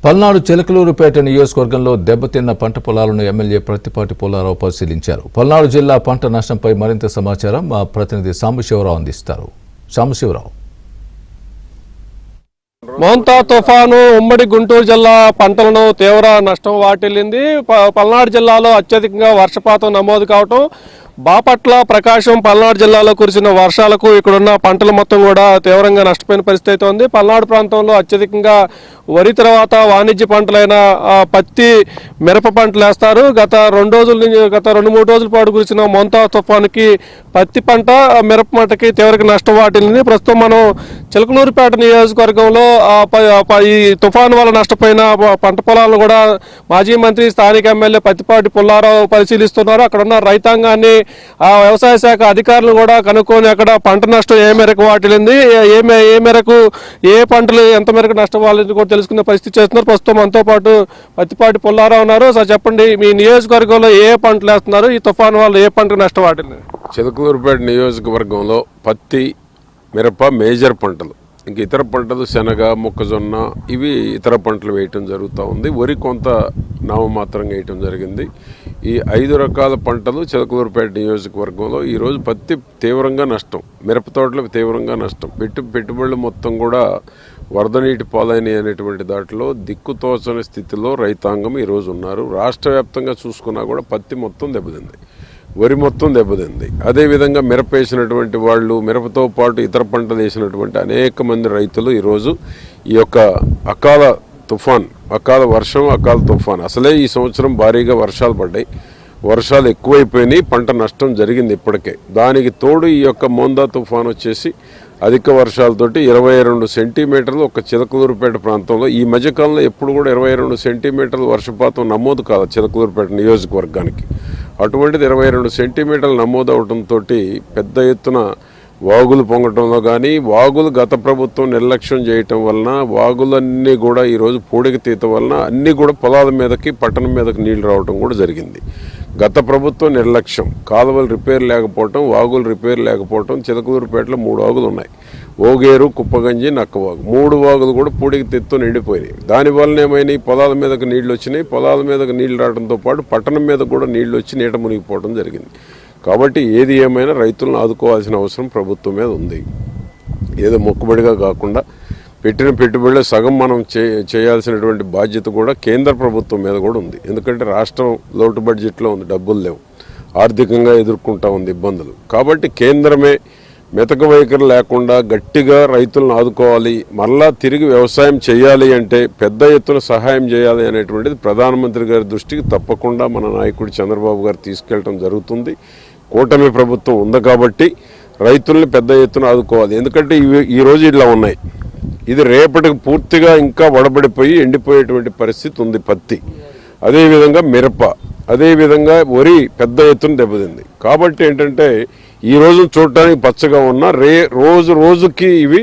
పల్నాడు చిలకలూరుపేట నియోజకవర్గంలో దెబ్బతిన్న పంట పొలాలను ఎమ్మెల్యే ప్రత్తిపాటి పుల్లారావు పరిశీలించారు. పల్నాడు జిల్లా పంట నష్టంపై మరింత సమాచారం మా ప్రతినిధి సాంబశివరావు అందిస్తారు. సాంబశివరావు. మోంతా తుఫాను ఉమ్మడి గుంటూరు జిల్లా పంటలను తీవ్ర నష్టం వాటిల్లింది. పల్నాడు జిల్లాలో అత్యధికంగా వర్షపాతం నమోదు కావటం, బాపట్ల, ప్రకాశం, పల్నాడు జిల్లాలో కురిసిన వర్షాలకు ఇక్కడున్న పంటలు మొత్తం కూడా తీవ్రంగా నష్టపోయిన పరిస్థితి అయితే ఉంది. పల్నాడు ప్రాంతంలో అత్యధికంగా వరి తర్వాత వాణిజ్య పంటలైన పత్తి, మిరప పంటలు వేస్తారు. గత 2-3 రోజుల పాటు కురిసిన మోంతా తుఫానుకి పత్తి పంట, మిరప పంటకి తీవ్రంగా నష్టం వాటిల్లింది. ప్రస్తుతం మనం చిలకలూరుపేట నియోజకవర్గంలో ఈ తుఫాను వల్ల నష్టపోయిన పంట పొలాలను కూడా మాజీ మంత్రి, స్థానిక ఎమ్మెల్యే ప్రత్తిపాటి పుల్లారావు పరిశీలిస్తున్నారు. అక్కడ ఉన్న రైతాంగాన్ని, వ్యవసాయ శాఖ అధికారులు కూడా కనుక్కొని అక్కడ పంట నష్టం ఏ మేరకు వాటిల్లింది, ఏ మేరకు ఏ పంటలు ఎంత మేరకు నష్టం వాళ్ళని కూడా తెలుసుకునే పరిస్థితి చేస్తున్నారు. ప్రస్తుతం మనతో పాటు ప్రత్తిపాటి పుల్లారావు ఉన్నారు. సార్ చెప్పండి, మీ నియోజకవర్గంలో ఏ పంటలు వేస్తున్నారు, ఈ తుఫాను వల్ల ఏ పంటకు నష్టం వాటిల్లింది? చిలకలూరుపేట నియోజకవర్గంలో పత్తి, మిరప మేజర్ పంటలు, ఇంక ఇతర పంటలు శనగ, మొక్కజొన్న, ఇవి ఇతర పంటలు వేయటం జరుగుతూ ఉంది. వరి కొంత నామమాత్రంగా వేయటం జరిగింది. ఈ 5 రకాల పంటలు చిలకలూరుపేట నియోజకవర్గంలో ఈరోజు పత్తి తీవ్రంగా నష్టం, మిరప తోటలకు తీవ్రంగా నష్టం, పెట్టుబడులు మొత్తం కూడా వరద నీటి పాలైన అనేటువంటి దాంట్లో దిక్కుతోచని స్థితిలో రైతాంగం ఈరోజు ఉన్నారు. రాష్ట్ర వ్యాప్తంగా చూసుకున్నా కూడా పత్తి మొత్తం దెబ్బతింది, వరి మొత్తం దెబ్బతింది. అదేవిధంగా మిరప వేసినటువంటి వాళ్ళు, మిరపతో పాటు ఇతర పంటలు వేసినటువంటి అనేక మంది రైతులు ఈరోజు ఈ యొక్క అకాల తుఫాన్, అకాల వర్షం, అకాల తుఫాన్, అసలే ఈ సంవత్సరం భారీగా వర్షాలు పడ్డాయి, వర్షాలు ఎక్కువైపోయినాయి, పంట నష్టం జరిగింది ఇప్పటికే. దానికి తోడు ఈ యొక్క మోందా తుఫాన్ వచ్చేసి అధిక వర్షాలతోటి 22 సెంటీమీటర్లు ఒక చిలకలూరుపేట ప్రాంతంలో ఈ మధ్యకాలంలో ఎప్పుడు కూడా 22 సెంటీమీటర్లు వర్షపాతం నమోదు కాదు చిలకలూరుపేట నియోజకవర్గానికి. అటువంటిది 22 సెంటీమీటర్లు నమోదు అవడంతో పెద్ద ఎత్తున వాగులు పొంగటంలో కానీ, వాగులు గత ప్రభుత్వం నిర్లక్ష్యం చేయటం వలన వాగులన్నీ కూడా ఈరోజు పూడికి తీత వలన అన్నీ కూడా పొలాల మీదకి, పట్టణం మీదకి నీళ్లు రావడం కూడా జరిగింది. గత ప్రభుత్వం నిర్లక్ష్యం, కాలువలు రిపేర్ లేకపోవటం, వాగులు రిపేర్ లేకపోవటం. చిలకలూరుపేటలో 3 వాగులు ఉన్నాయి, ఓగేరు, కుప్పగంజి, నక్కవాగు. 3 వాగులు కూడా పూడికి తెత్తు నిండిపోయినాయి. దానివల్ల ఏమైనాయి, పొలాల మీదకి నీళ్లు వచ్చినాయి. పొలాల మీదకి నీళ్లు రావడంతో పాటు పట్టణం మీద కూడా నీళ్లు వచ్చి నీట మునిగిపోవడం జరిగింది. కాబట్టి ఏది ఏమైనా రైతులను ఆదుకోవాల్సిన అవసరం ప్రభుత్వం మీద ఉంది. ఏదో మొక్కుబడిగా కాకుండా పెట్టిన పెట్టుబడులు సగం మనం చేయాల్సినటువంటి బాధ్యత కూడా కేంద్ర ప్రభుత్వం మీద కూడా ఉంది. ఎందుకంటే రాష్ట్రం లోటు బడ్జెట్లో ఉంది, డబ్బులు లేవు, ఆర్థికంగా ఎదుర్కొంటా ఉంది ఇబ్బందులు. కాబట్టి కేంద్రమే మెతక వైఖరి లేకుండా గట్టిగా రైతులను ఆదుకోవాలి, మరలా తిరిగి వ్యవసాయం చేయాలి అంటే పెద్ద ఎత్తున సహాయం చేయాలి అనేటువంటిది ప్రధానమంత్రి గారి దృష్టికి తప్పకుండా మన నాయకుడు చంద్రబాబు గారు తీసుకెళ్లడం జరుగుతుంది. కూటమి ప్రభుత్వం ఉంది కాబట్టి రైతుల్ని పెద్ద ఎత్తున ఆదుకోవాలి. ఎందుకంటే ఈరోజు ఇట్లా ఉన్నాయి, ఇది రేపటికి పూర్తిగా ఇంకా వడబడిపోయి ఎండిపోయేటువంటి పరిస్థితి ఉంది పత్తి, అదేవిధంగా మిరప, అదేవిధంగా వరి పెద్ద ఎత్తున దెబ్బతింది. కాబట్టి ఏంటంటే ఈ రోజు చూడటానికి పచ్చగా ఉన్న రోజు రోజుకి ఇవి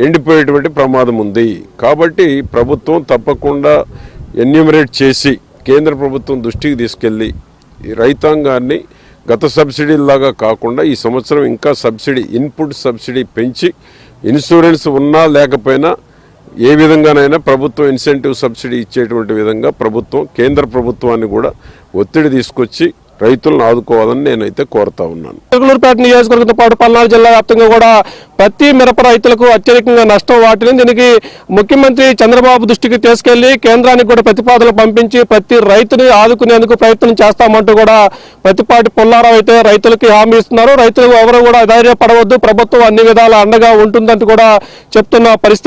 ఎండిపోయేటువంటి ప్రమాదం ఉంది. కాబట్టి ప్రభుత్వం తప్పకుండా ఎన్యూమరేట్ చేసి కేంద్ర ప్రభుత్వం దృష్టికి తీసుకెళ్ళి ఈ రైతాంగాన్ని గత సబ్సిడీలాగా కాకుండా ఈ సంవత్సరం ఇంకా సబ్సిడీ, ఇన్పుట్ సబ్సిడీ పెంచి, ఇన్సూరెన్స్ ఉన్నా లేకపోయినా ఏ విధంగానైనా ప్రభుత్వం ఇన్సెంటివ్ సబ్సిడీ ఇచ్చేటువంటి విధంగా ప్రభుత్వం, కేంద్ర ప్రభుత్వాన్ని కూడా ఒత్తిడి తీసుకొచ్చి రైతులను ఆదుకోవాలని నేనైతే కోరుతా ఉన్నాను. చిలకలూరుపేట నియోజకవర్గంతో పాటు పల్నాడు జిల్లా వ్యాప్తంగా కూడా పత్తి, మిరప రైతులకు అత్యధికంగా నష్టం వాటిల్లింది. దీనికి ముఖ్యమంత్రి చంద్రబాబు దృష్టికి తీసుకెళ్లి కేంద్రానికి కూడా ప్రతిపాదనలు పంపించి ప్రతి రైతుని ఆదుకునేందుకు ప్రయత్నం చేస్తామంటూ కూడా ప్రత్తిపాటి పుల్లారావు అయితే రైతులకి హామీ ఇస్తున్నారు. రైతులు ఎవరు కూడా ధైర్యపడవద్దు, ప్రభుత్వం అన్ని విధాల అండగా ఉంటుందంటూ కూడా చెప్తున్న పరిస్థితి.